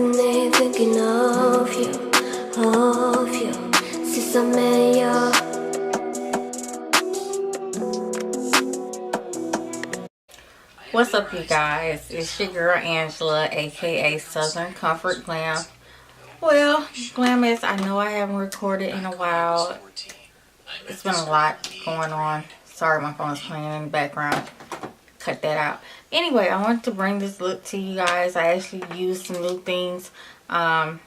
sitting there thinking of you since I met you. What's up, you guys? It's your girl Angela, aka Southern Comfort Glam. Well, Glam is, I know I haven't recorded in a while. It's been a lot going on. Sorry, my phone is playing in the background. Cut that out. Anyway, I wanted to bring this look to you guys. I actually used some new things. Like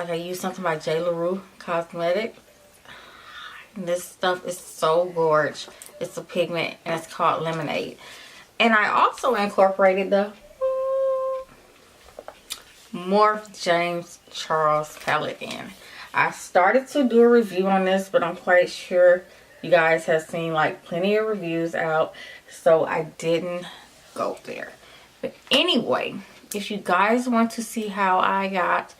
I used something by J. LaRue Cosmetics. This stuff is so gorgeous. It's a pigment and it's called Lemonade. And I also incorporated the Morphe James Charles palette in. I started to do a review on this, but I'm quite sure you guys have seen like plenty of reviews out, so I didn't go there. But anyway, if you guys want to see how I got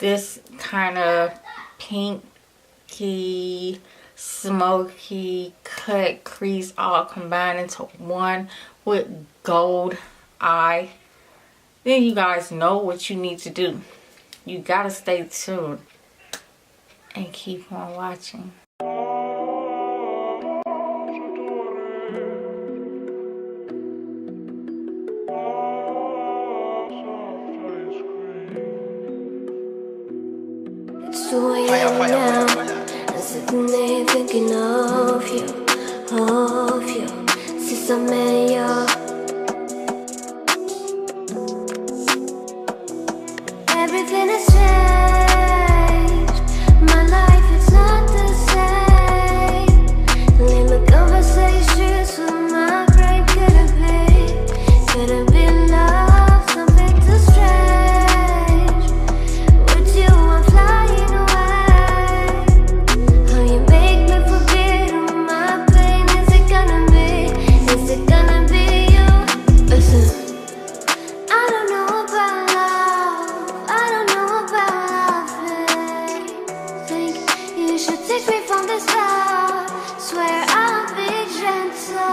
this kind of pinky, smoky cut crease all combined into one with gold eye, then you guys know what you need to do. You gotta stay tuned and keep on watching. It's 2 a.m. now. I'm sitting there thinking of you since I met you. Everything has changed. My life is not the same. Lame conversations with my brain could have been love, something too strange. With you, I'm flying away. How you make me forget all my pain? Is it gonna be you? Listen. I don't know about love. I don't know about loving. Think you should take me from the start. Swear I'll be gentle.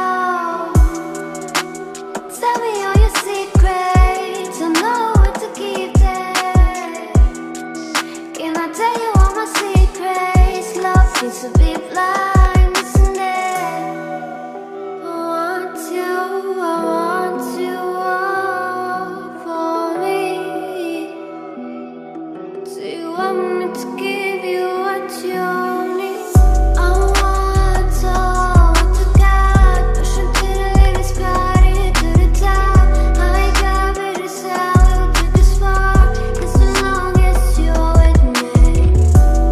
Tell me all your secrets. I know what to keep them. Can I tell you all my secrets? Love seems to be blind, isn't it? I want you all for me. Do you want me to give you what you need? I want all what you got. Push into the latest party to the top. I got better side, we'll take this far. As long as you're with me.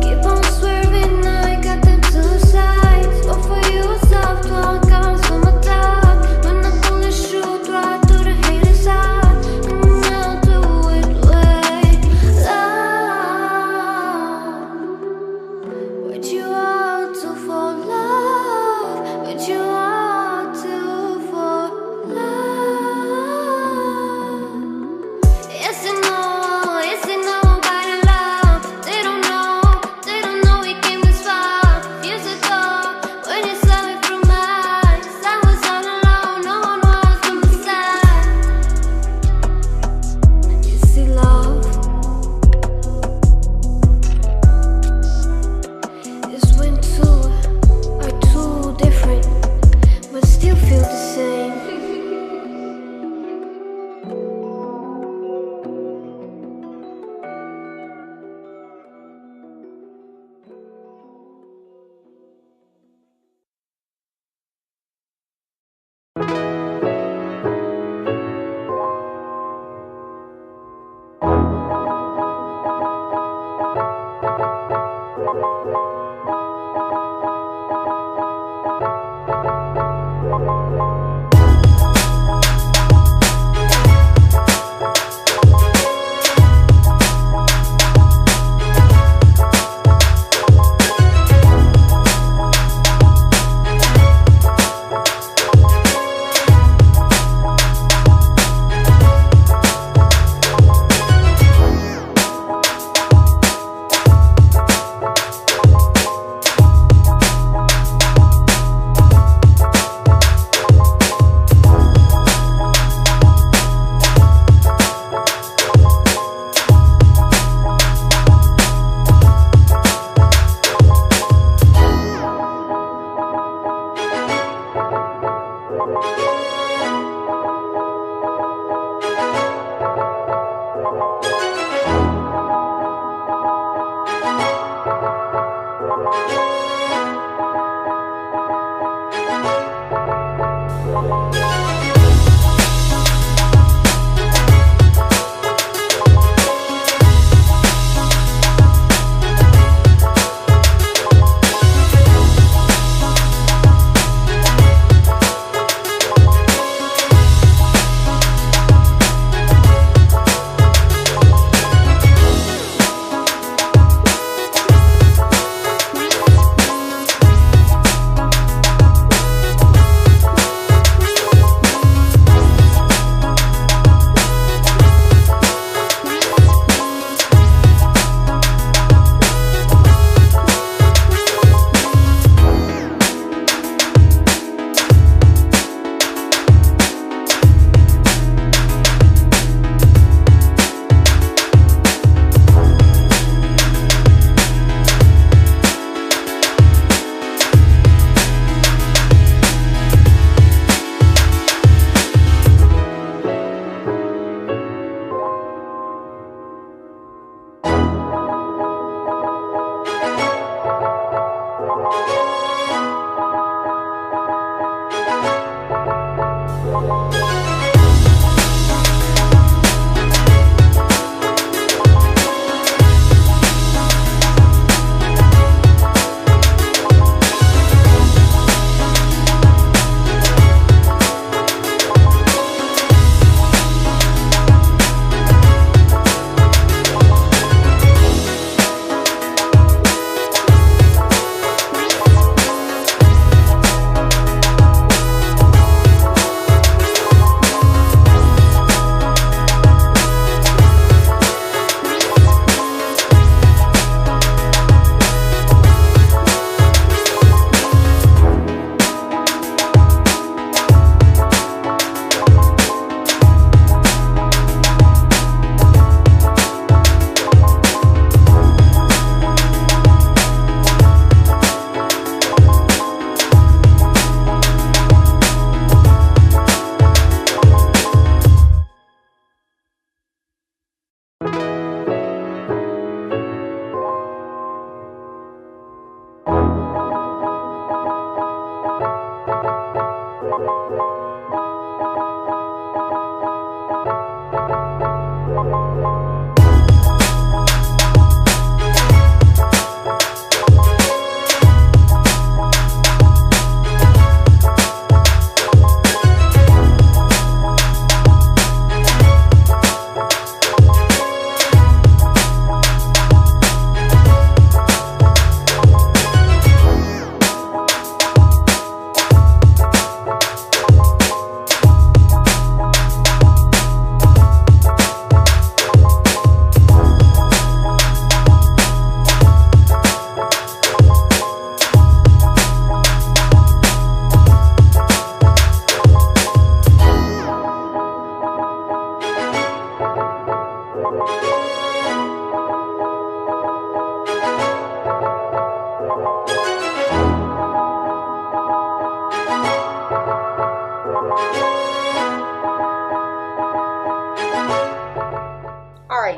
Keep on swerving, I got them two sides. Go for you, soft one comes from the top. When I pull the shoot right to the haters side, and I'll do it with love.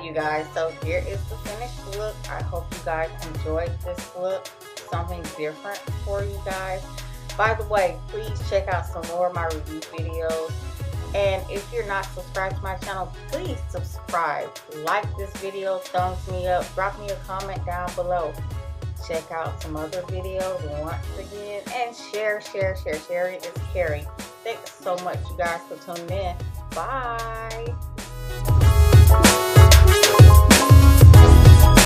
you guys. So here is the finished look. I hope you guys enjoyed this look. Something different for you guys. By the way, please check out some more of my review videos. And if you're not subscribed to my channel, please subscribe. Like this video, thumbs me up, drop me a comment down below. Check out some other videos once again, and share. Sharing is caring. Thanks so much, you guys, for tuning in. Bye.